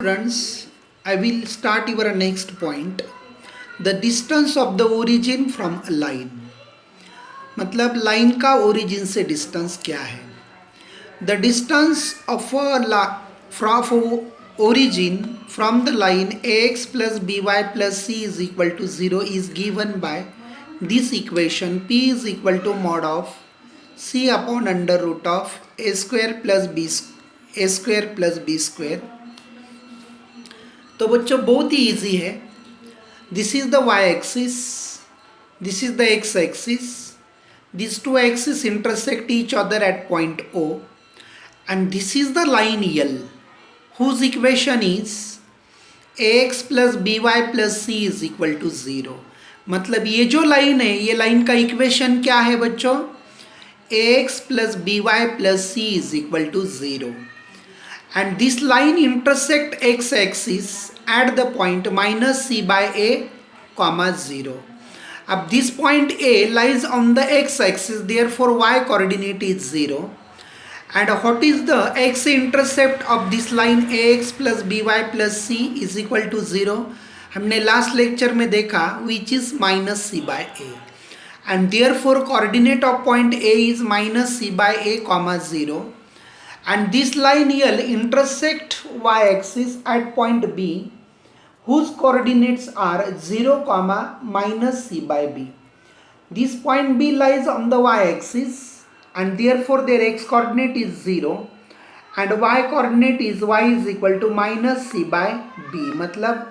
Students, I will start your next point. The distance of the origin from a line. मतलब line का origin से distance क्या है. The distance of from origin from the line ax plus by plus c is equal to 0 is given by this equation. P is equal to mod of c upon under root of a square plus b square. तो बच्चों बहुत ही easy है. This is the Y axis, this is the X axis. these two axes intersect each other at point O, and this is the line L whose equation is ax plus by plus c is equal to 0. मतलब ये जो line है, ये line का equation क्या है बच्चों? ax plus by plus c is equal to 0. And this line intersect x axis at the point minus c by a comma 0. अब this point A lies on the x axis, therefore y coordinate is 0. And what is the x intercept of this line ax plus by plus c is equal to 0? हमने last lecture में देखा, which is minus c by a. And therefore coordinate of point A is minus c by a comma 0. And this line L intersect y axis at point B whose coordinates are 0 comma minus c by b. This point B lies on the y axis and therefore their x coordinate is 0 and y coordinate is y is equal to minus c by b. मतलब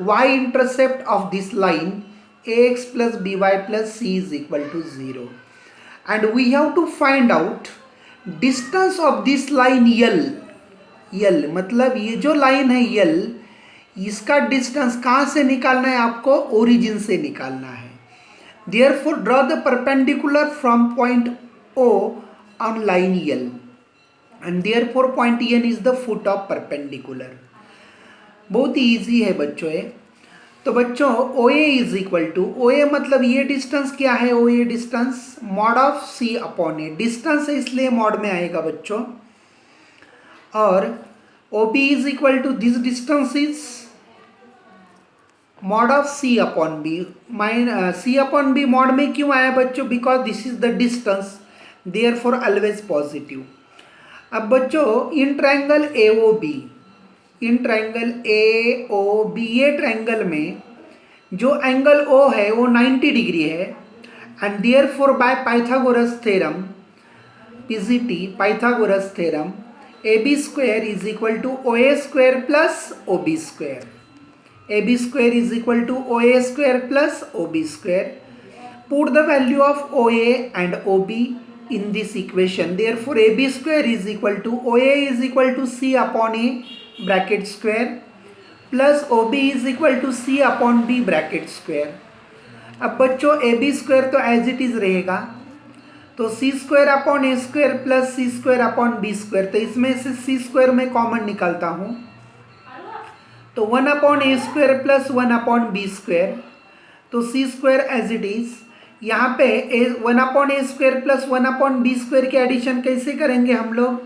y intercept of this line ax plus by plus c is equal to 0. And we have to find out distance of this line यल मतलब ये जो line है यल, इसका distance कहाँ से निकालना है आपको? ओरिजिन से निकालना है. Therefore draw the perpendicular from point O on line L and therefore point N is the foot of perpendicular. बहुत ही ईजी है बच्चों ये. तो बच्चों O A is equal to, O A मतलब ये डिस्टेंस क्या है? O A distance mod of C upon A. Distance है इसलिए मॉड में आएगा बच्चों. और O B is equal to this distance is mod of C upon B. C upon B mod में क्यों आया बच्चों? Because this is the distance, therefore always positive. अब बच्चों in triangle A O B, in triangle A O B, ये triangle में जो angle O है वो 90 डिग्री है. And therefore by Pythagoras theorem, PGT Pythagoras theorem, A B square is equal to O A square plus O B square. A B square is equal to O A square plus O B square. Put the value of O A and O B in this equation. Therefore ab square is equal to oa is equal to c upon a bracket square plus ob is equal to c upon b bracket square. अब बच्चों ab square तो as it is रहेगा, तो c square upon A square plus c square upon B square. तो इसमें से c square में common निकालता हूँ, तो 1 upon A square plus 1 upon B square. तो c square as it is. यहाँ पे 1 upon A square plus 1 upon B square के एडिशन कैसे करेंगे हम लोग?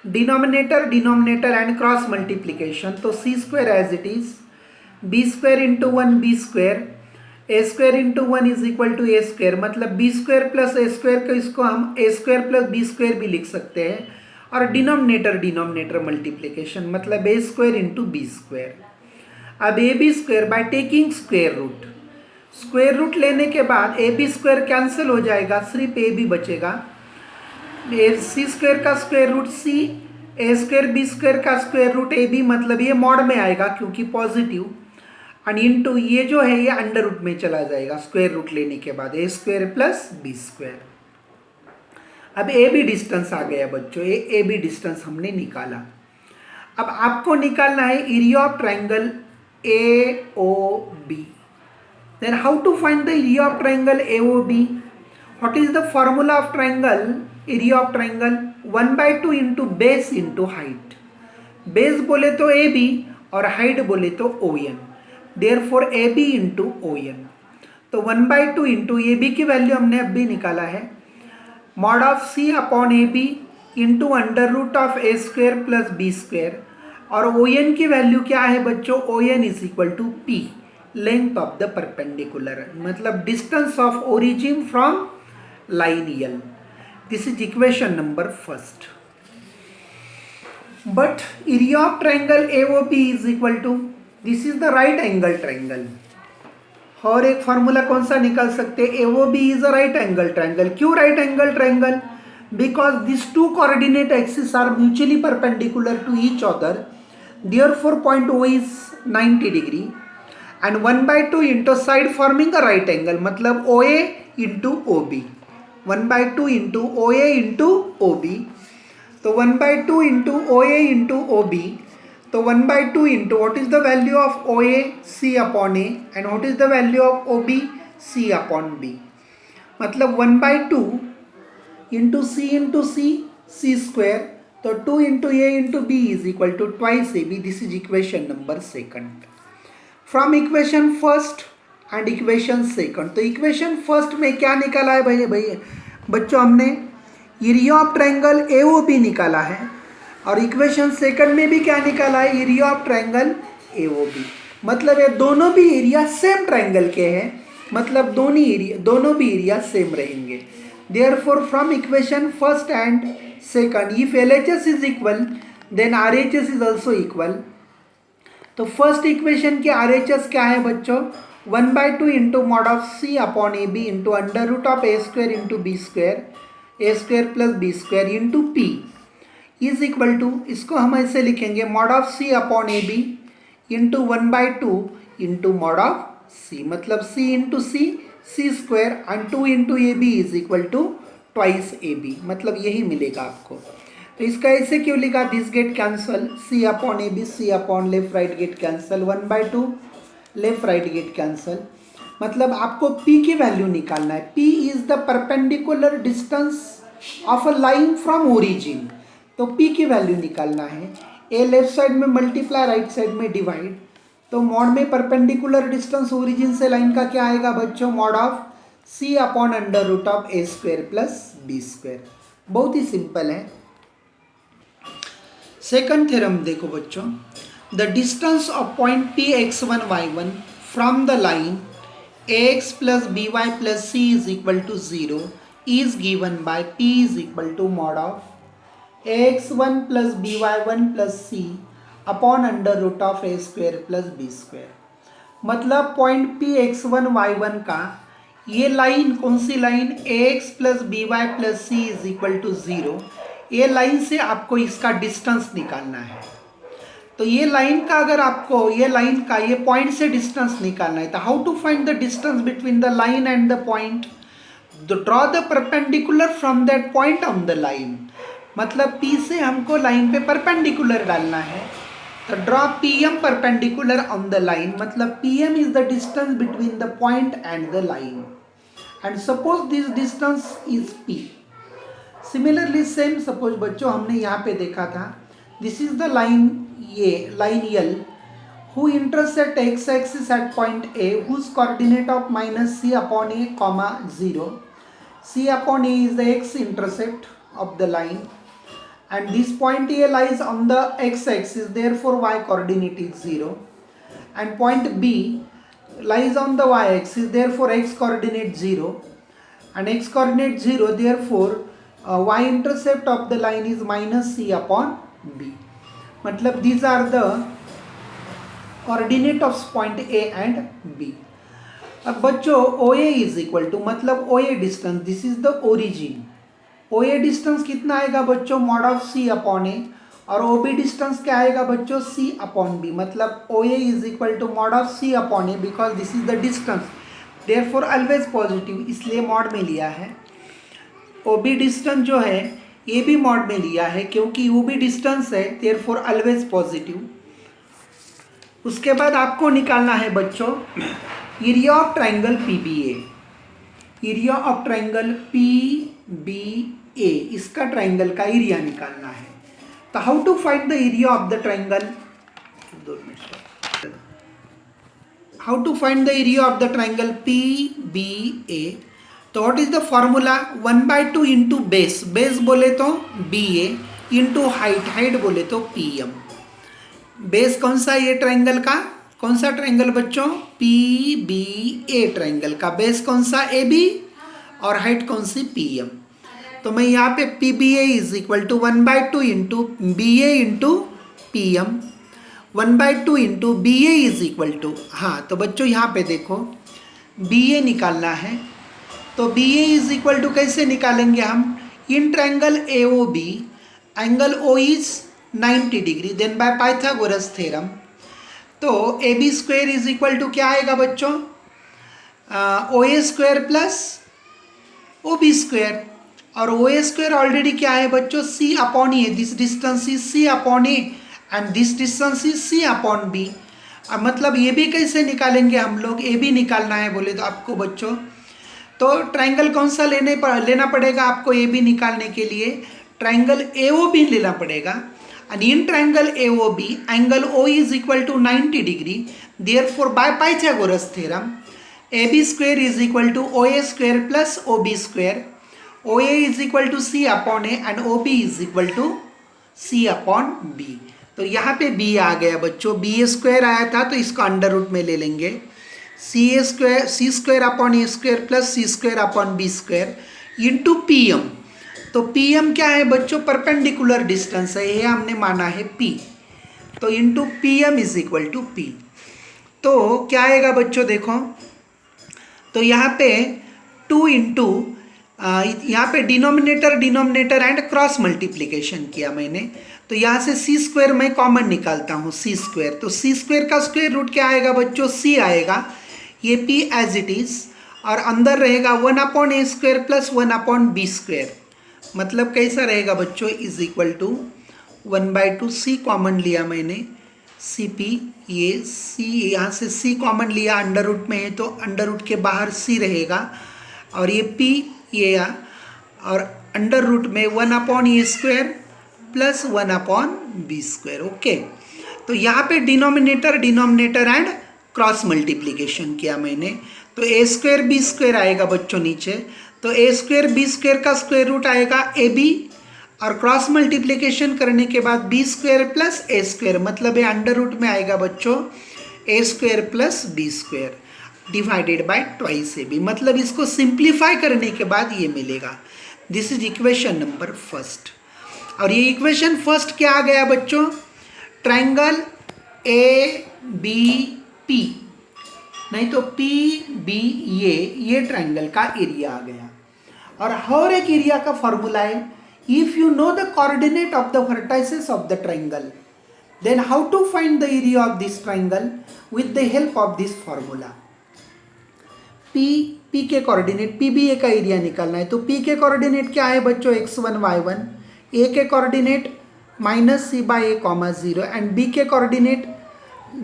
Denominator and cross multiplication. तो C square as it is, B square into 1 B square, A square into 1 is equal to A square. मतलब B square plus A square को इसको हम ए स्क्वायर प्लस बी स्क्वायर भी लिख सकते हैं. और डिनोमिनेटर मल्टीप्लीकेशन मतलब A square into B square. अब A B square by taking square root, square root लेने के बाद ए बी स्क्वायर कैंसिल हो जाएगा, सिर्फ ए बी बचेगा. सी स्क्वायर का स्क्वायर रूट सी, ए स्क्वायर बी स्क्वायर का स्क्वायर रूट ए बी, मतलब ये मॉड में आएगा क्योंकि पॉजिटिव. एंड इनटू ये जो है ये अंडर रूट में चला जाएगा स्क्वायर रूट लेने के बाद, ए स्क्वायर प्लस बी स्क्वायर. अब ए बी डिस्टेंस आ गया बच्चों, ए बी डिस्टेंस हमने निकाला. अब आपको निकालना है area of triangle A O B. Then how to find the area of triangle AOB? What is the formula of triangle? Area of triangle 1/2 into base into height. Base बोले तो AB और height बोले तो ON. Therefore AB into ON. तो 1/2 into AB की value हमने अभी निकाला है. Mod of C upon AB into under root of A square plus B square. और ओ एन की वैल्यू क्या है बच्चों, O N is equal to P, length of the perpendicular, मतलब distance of origin from line L. This is equation number first. But area of triangle AOB is equal to, this is the right angle triangle. और एक formula कौन सा निकाल सकते हैं, AOB is a right angle triangle. क्यों right angle triangle, because this two coordinate axis are mutually perpendicular to each other, therefore point O is 90 degree and 1/2 into side forming a right angle, मतलब OA into OB, 1/2 into OA into OB. तो 1/2 into OA into OB, तो 1/2 into what is the value of OA, C upon A, and what is the value of OB, C upon B. मतलब 1/2 into C square, तो 2 into A into B is equal to twice AB. This is equation number second. From equation first and equation second, तो equation first में क्या निकाला है भाई बच्चों, हमने एरिया ऑफ ट्रायंगल AOB निकाला है, और इक्वेशन सेकंड में भी क्या निकाला है, एरिया ऑफ ट्रायंगल AOB. मतलब ये दोनों भी एरिया सेम ट्रायंगल के हैं, मतलब दोनों भी एरिया सेम रहेंगे. Therefore from equation first and second, if LHS is equal then RHS is also equal. तो फर्स्ट इक्वेशन के RHS क्या है बच्चों, 1/2 into mod of C upon AB into under root of A square into B square, A square plus B square into P is equal to, इसको हम ऐसे लिखेंगे mod of C upon AB into 1/2 into mod of C, मतलब C into C square and 2 into AB is equal to twice AB, मतलब यही मिलेगा आपको. तो इसका ऐसे क्यों लिखा, this get cancel, C upon AB, C upon left right get cancel, 1/2 left right get cancel. मतलब आपको P की वैल्यू निकालना है. P is the perpendicular distance of a line from origin, तो P की वैल्यू निकालना है. A लेफ्ट साइड में मल्टीप्लाई, राइट साइड में डिवाइड, तो मॉड में परपेंडिकुलर डिस्टेंस ओरिजिन से लाइन का क्या आएगा बच्चों, mod of C upon under root of A square plus B square. बहुत ही सिंपल है. सेकंड थ्योरम देखो बच्चों, the distance of point P(x1, y1) from the line ax plus by plus c is equal to 0 is given by P is equal to mod of ax1 plus by1 plus c upon under root of A square plus B square. मतलब point P(x1, y1) का ये line कौन सी line, ax plus by plus c is equal to 0, ये line से आपको इसका distance निकालना है. तो ये लाइन का अगर आपको ये पॉइंट से डिस्टेंस निकालना है, तो how to find the distance between the line and the point, draw the perpendicular from that point on the line. मतलब P से हमको लाइन पे परपेंडिकुलर डालना है, तो draw PM perpendicular on the line, मतलब PM is the distance between the point and the line, and suppose this distance is P. Similarly same suppose बच्चों हमने यहाँ पे देखा था, दिस इज द लाइन, ये line L who intersect x axis at point A whose coordinate of minus C upon A comma 0. C upon A is the x intercept of the line, and this point A lies on the x axis, therefore y coordinate is 0, and point B lies on the y axis, therefore x coordinate 0, and x coordinate 0, therefore y intercept of the line is minus C upon B. मतलब these are the coordinate of point A and B. अब बच्चों OA is equal to, मतलब OA distance, this is the origin. OA distance कितना आएगा बच्चों, mod of C upon A, और OB distance क्या आएगा बच्चों, C अपॉन B. मतलब OA is equal to mod of C upon A, because this is the distance, therefore always positive, इसलिए mod में लिया है. OB डिस्टेंस जो है ये भी मॉड में लिया है, क्योंकि OB डिस्टेंस है, देयरफॉर ऑलवेज पॉजिटिव. उसके बाद आपको निकालना है बच्चों area of triangle PBA. Area of triangle PBA, इसका ट्रायंगल का एरिया निकालना है. तो how to find the area of the triangle, how to find the area of the triangle PBA. तो what is the formula, 1/2 into base, base बोले तो BA, into height, height बोले तो PM. बेस कौन सा ये ट्रायंगल का, कौन सा ट्रायंगल बच्चों, पी बी ए ट्रायंगल का बेस कौन सा, ए बी, और हाइट कौन सी, पी एम। तो मैं यहाँ पे P B A is equal to 1/2 into B A into P M, 1/2 into B A is equal to, हाँ तो बच्चों यहाँ पे देखो बी ए निकालना है, तो B A is equal to कैसे निकालेंगे हम, in triangle A O B angle O is 90 degree, then by Pythagoras theorem, तो A B square is equal to क्या आएगा बच्चों, O A square plus O B square, और O A square already क्या है बच्चों, C upon A, this distance is C upon A and this distance is C upon B. अब मतलब ये भी कैसे निकालेंगे हम लोग, ए बी निकालना है बोले तो आपको बच्चों, तो ट्रायंगल कौन सा लेना पड़ेगा आपको ए बी निकालने के लिए, ट्रायंगल ए ओ बी लेना पड़ेगा, and in triangle AOB angle O is equal to 90 degree, therefore by Pythagoras theorem AB square is equal to OA square plus OB square, OA is equal to C upon A and OB is equal to C upon B। तो यहाँ पे B आ गया बच्चों, B ए square आया था तो इसको under root में ले लेंगे, C square upon A square plus C square upon B square into P M. तो पी एम क्या है बच्चों, परपेंडिकुलर डिस्टेंस है, ये हमने माना है पी, तो into P M is equal to P. तो क्या आएगा बच्चों देखो, तो यहाँ पे 2 इंटू, यहाँ पे डिनोमिनेटर एंड क्रॉस मल्टीप्लिकेशन किया मैंने, तो यहाँ से सी स्क्वायर मैं कॉमन निकालता हूँ, सी स्क्वायर, तो सी स्क्वायर का स्क्वायर रूट क्या आएगा बच्चों, सी आएगा, ये पी एज इट इज, और अंदर रहेगा 1 upon A square plus 1 upon B square, मतलब कैसा रहेगा बच्चों, is equal to 1/2 C common लिया मैंने, सी पी, ये सी यहाँ से सी कॉमन लिया, अंडर रूट में है तो अंडर रूट के बाहर सी रहेगा, और ये पी ये और अंडर रूट में 1 upon A square plus 1 upon B square. Okay, तो यहाँ पे डिनोमिनेटर एंड क्रॉस मल्टीप्लिकेशन किया मैंने, तो ए स्क्वायर बी स्क्वायर आएगा बच्चों नीचे, तो ए स्क्वायर बी स्क्वायर का स्क्वायर रूट आएगा ए बी, और क्रॉस मल्टीप्लिकेशन करने के बाद B square plus A square, मतलब ये अंडर रूट में आएगा बच्चों A square plus B square divided by twice A B, मतलब इसको सिंप्लीफाई करने के बाद ये मिलेगा। This is equation number first. और ये इक्वेशन फर्स्ट क्या आ गया बच्चों, ट्रायंगल ए बी पी, नहीं तो पी बी ये ट्रायंगल का एरिया आ गया। और हर एक एरिया का फॉर्मूला है, if you know the coordinate of the vertices of the triangle, then how to find the area of this triangle with the help of this formula. P के coordinate, P B A का area निकालना है, तो P के coordinate क्या है बच्चों, x1 y1, A के coordinate minus C by A comma 0 and B के coordinate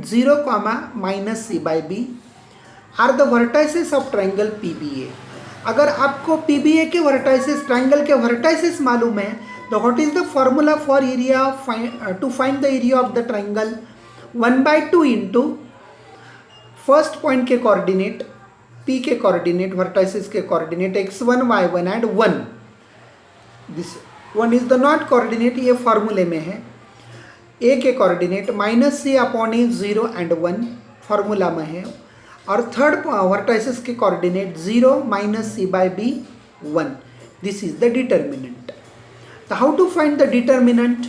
0 comma minus C by B are the vertices of triangle P B A. अगर आपको पी बी ए के वर्टाइसेस, ट्रायंगल के वर्टाइसेस मालूम है, तो what is the formula for area to find the area of the triangle, 1/2 into first point के coordinate, P के coordinate, vertices के coordinate x1 y1 and 1, this 1 is the not coordinate, ये फॉर्मूले में है, ए के coordinate minus C upon A 0 and 1 formula में है, और थर्ड वर्टाइसेस के coordinate 0 minus C by B 1, this is the determinant. तो how to find the determinant,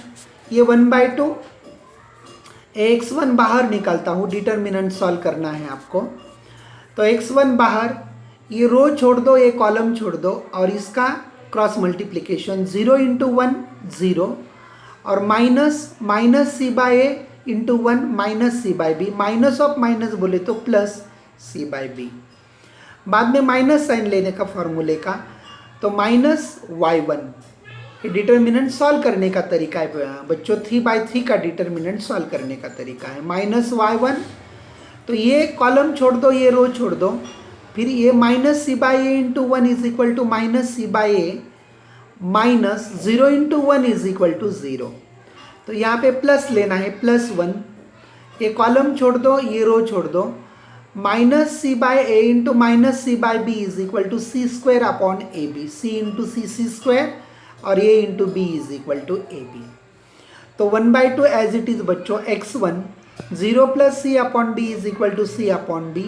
ये 1/2 x1 बाहर निकालता हूँ, डिटर्मिनेंट सॉल्व करना है आपको, तो x1 बाहर, ये रो छोड़ दो, ये कॉलम छोड़ दो, और इसका क्रॉस मल्टीप्लिकेशन 0 इंटू 1 0, और minus C by A into 1 minus C by B, minus of minus बोले तो प्लस सी बाई बी, बाद में माइनस साइन लेने का फॉर्मूले का, तो माइनस y1, ये डिटर्मिनेंट सॉल्व करने का तरीका है बच्चों, 3/3 का डिटर्मिनेंट सॉल्व करने का तरीका है, माइनस y1, तो ये कॉलम छोड़ दो, ये रो छोड़ दो, फिर ये minus C by A into 1 is equal to minus C by A minus 0 into 1 is equal to 0, तो यहाँ पे प्लस लेना है, +1, ये कॉलम छोड़ दो, ये रो छोड़ दो, minus C by A into minus C by B is equal to C square upon A B, C into C C square, और A into B is equal to A B. तो 1/2 as it is बच्चों x1, 0 plus C upon D is equal to C upon D.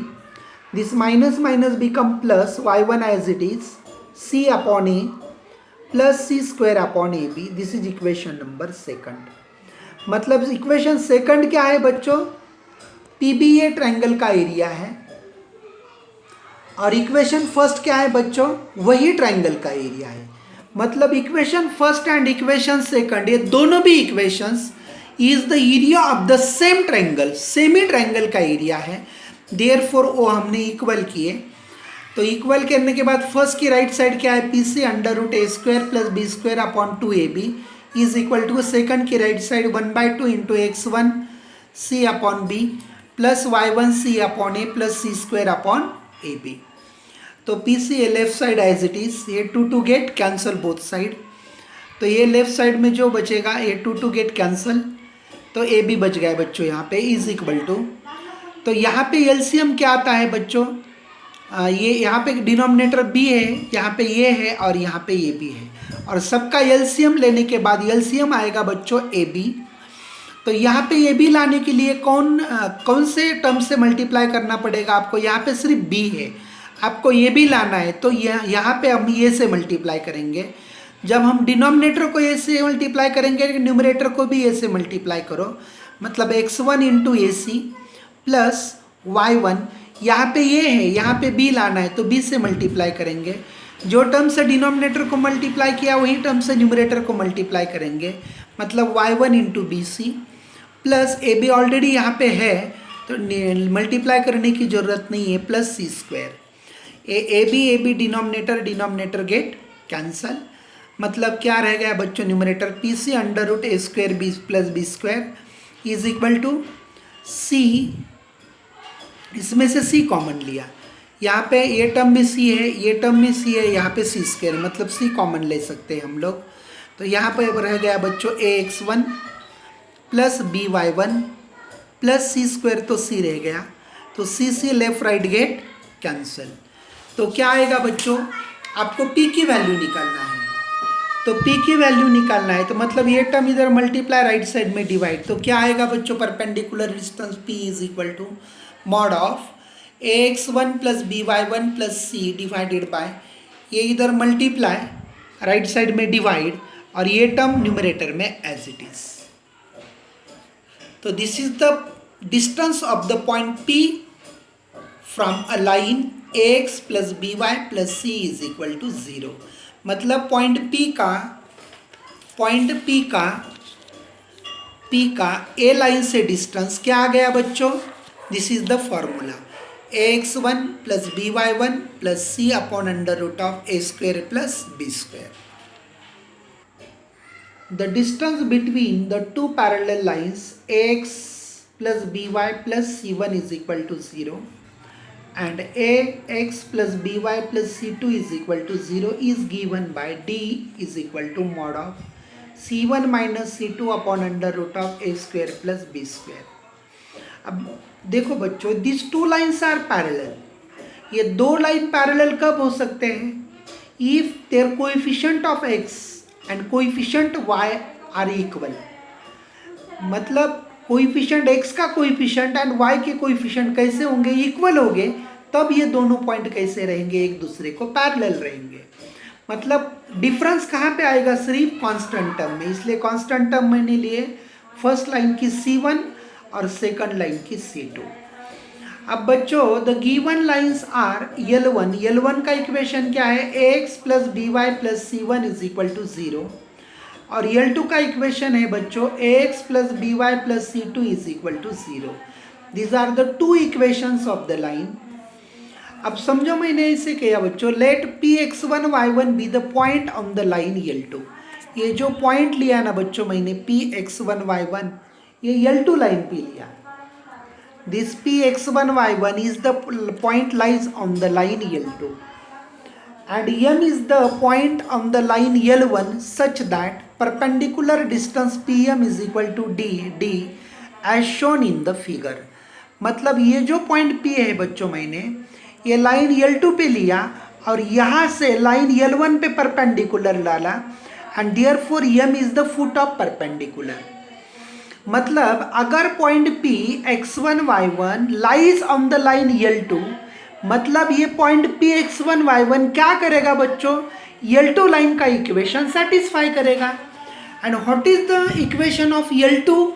This minus minus become plus y1 as it is c upon A plus C square upon A B. This is equation number second. मतलब equation second क्या है बच्चों? PBA triangle का area है. और equation first क्या है बच्चों? वही ट्रायंगल का एरिया है. मतलब equation first and equation second, ये दोनों भी equations is the area of the same triangle, semi triangle का एरिया है. देयरफॉर वो हमने इक्वल किए. तो इक्वल करने के बाद फर्स्ट की राइट साइड क्या है? P C under root A square plus B square upon 2ab is equal to second की right side 1/2 into x1 c upon B plus y1 c upon A plus C square upon A B. तो P C A left side as it is, ये 2 get cancel both side. तो ये left side में जो बचेगा ये 2 get cancel, तो A B बच गया बच्चों यहाँ पे इज इक्वल टू. तो यहाँ पे एलसीएम क्या आता है बच्चों? ये यहाँ पे डिनोमिनेटर बी है, यहाँ पे ये है और यहाँ पे ये भी है. और सबका एलसीएम लेने के बाद एलसीएम आएगा बच्चों ए बी. तो यहाँ पे ए बी लाने के लिए कौन से टर्म से मल्टीप्लाई करना पड़ेगा आपको? यहाँ पे सिर्फ बी है, आपको ये भी लाना है. तो यहाँ पे हम ये से मल्टीप्लाई करेंगे. जब हम डिनोमिनेटर को ए से मल्टीप्लाई करेंगे, न्यूमरेटर को भी ए से मल्टीप्लाई करो. मतलब x1 इंटू ए सी प्लस y1, यहाँ पे ये है, यहाँ पे b लाना है, तो b से मल्टीप्लाई करेंगे. जो टर्म से डिनोमिनेटर को मल्टीप्लाई किया वही टर्म से न्यूमरेटर को मल्टीप्लाई करेंगे. मतलब y1 into B C plus A B already यहाँ पे है तो मल्टीप्लाई करने की ज़रूरत नहीं है, plus C square. A B denominator get cancel. मतलब क्या रह गया बच्चों? Numerator P C under root A square B plus B square is equal to C. इसमें से सी कॉमन लिया, यहाँ पे ये टर्म में सी है, ये टर्म में सी है, यहाँ पे सी स्क्वायर, मतलब सी कॉमन ले सकते हैं हम लोग. तो यहाँ पे रह गया बच्चों ax1 plus by1 plus C square, तो सी रह गया. तो सी लेफ्ट राइट गेट कैंसल. तो क्या आएगा बच्चों? आपको p की वैल्यू निकालना है. तो p की वैल्यू निकालना है तो मतलब ये टर्म इधर मल्टीप्लाई राइट साइड में डिवाइड. तो क्या आएगा बच्चों? Perpendicular distance p is equal to mod of ax1 plus by1 plus c divided by ये इधर मल्टीप्लाई राइट साइड में डिवाइड और ये टर्म न्यूमरेटर में एज इट इज. तो this is the distance of the point p from a line ax plus by plus c is equal to 0. मतलब point P का ए line से distance क्या आ गया बच्चों? This is the formula ax1 plus by1 plus c upon under root of a square plus B square. The distance between the two parallel lines ax plus by plus c1 is equal to 0 and ax plus by plus c2 is equal to 0 is given by d is equal to mod of c1 minus c2 upon under root of a square plus b square. अब देखो बच्चों, this two lines are parallel. ये दो line parallel कब हो सकते हैं? If their coefficient of x and coefficient y are equal. मतलब कोएफिशिएंट x का कोएफिशिएंट एंड y के कोएफिशिएंट कैसे होंगे? इक्वल होंगे. तब ये दोनों पॉइंट कैसे रहेंगे? एक दूसरे को पैरेलल रहेंगे. मतलब डिफरेंस कहाँ पे आएगा? सिर्फ कांस्टेंट टर्म में. इसलिए कांस्टेंट टर्म मैंने लिए फर्स्ट लाइन की c1 और सेकंड लाइन की c2. अब बच्चों the given lines are L1 का इक्वेशन क्या है? ax plus by plus c1 is equal to 0 और L2 का इक्वेशन है बच्चों ax plus by plus c2 is equal to 0. These are the two equations of the line. अब समझो मैंने इसे किया बच्चों, let px1 y1 be the point on the line L2. ये जो पॉइंट लिया ना बच्चों मैंने px1 y1, ये L2 लाइन पे लिया. This px1 y1 is the point lies on the line L2 and m is the point on the line L1 such that perpendicular distance pm is equal to d as shown in the figure. मतलब ये जो point P है बच्चों, मैंने ये line L2 पे लिया और यहाँ से लाइन L1 पे परपेंडिकुलर डाला and therefore m is the foot of perpendicular. मतलब अगर point P x1 y1 lies on the line L2, मतलब ये पॉइंट P x1 y1 क्या करेगा बच्चों, L2 लाइन का इक्वेशन सेटिस्फाई करेगा। And what is the equation of L2,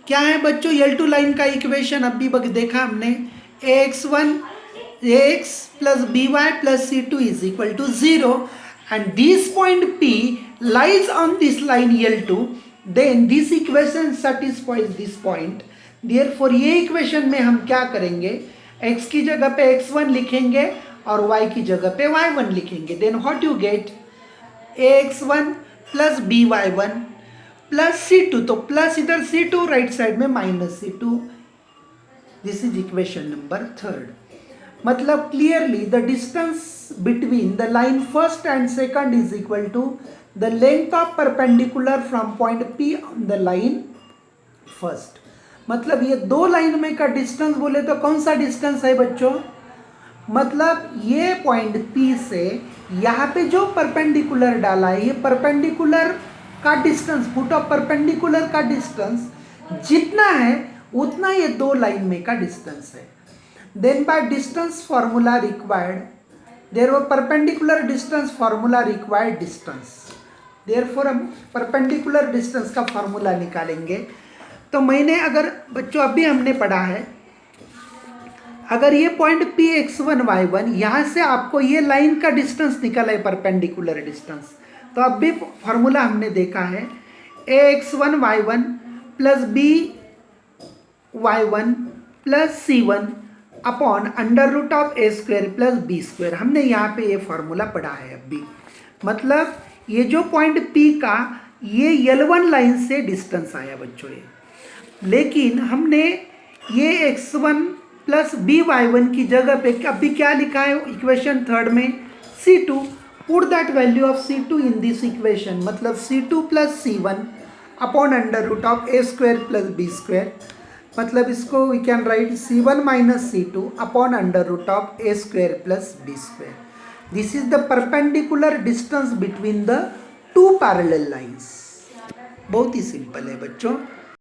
क्या है बच्चों L2 लाइन का इक्वेशन, अभी देखा हमने, ax1 ax plus by plus c2 is equal to 0 and this point P lies on this line L2, then this equation satisfies this point। therefore ये equation में हम क्या करेंगे, x की जगह पे x1 लिखेंगे और y की जगह पे y1 लिखेंगे। then what you get, ax1 plus by1 plus c2, तो प्लस इधर c2 राइट साइड में minus c2, this is equation number 3। मतलब clearly the distance between the line first and second is equal to the length of perpendicular from point P on the line first. मतलब ये दो line में का distance बोले तो कौन सा डिस्टेंस है बच्चों, मतलब ये पॉइंट P से यहाँ पे जो परपेंडिकुलर डाला है, ये परपेंडिकुलर का डिस्टेंस, फुट ऑफ परपेंडिकुलर का डिस्टेंस जितना है उतना ये दो लाइन में का डिस्टेंस है। Then by distance formula required, therefore perpendicular distance formula required distance, therefore हम परपेंडिकुलर डिस्टेंस का फॉर्मूला निकालेंगे। तो मैंने अगर बच्चों अभी हमने पढ़ा है, अगर ये पॉइंट P x1 y1 यहाँ से आपको ये लाइन का डिस्टेंस निकला है परपेंडिकुलर डिस्टेंस, तो अब भी फॉर्मूला हमने देखा है ax1 y1 plus b y1 plus c1 upon under root of a square plus b square. हमने यहाँ पे ये फॉर्मूला पढ़ा है अभी। मतलब ये जो पॉइंट P का ये L1 लाइन से डिस्टेंस आया बच्चों ये, लेकिन हमने ये x1 प्लस बी y1 की जगह पे अभी क्या लिखा है इक्वेशन थर्ड में, c2, put that value of c2 in this equation, मतलब c2 plus c1 upon under root of a square plus b square. मतलब इसको we can write c1 minus c2 upon under root of a square plus b square. This is the perpendicular distance between the two parallel lines. बहुत ही simple है बच्चों।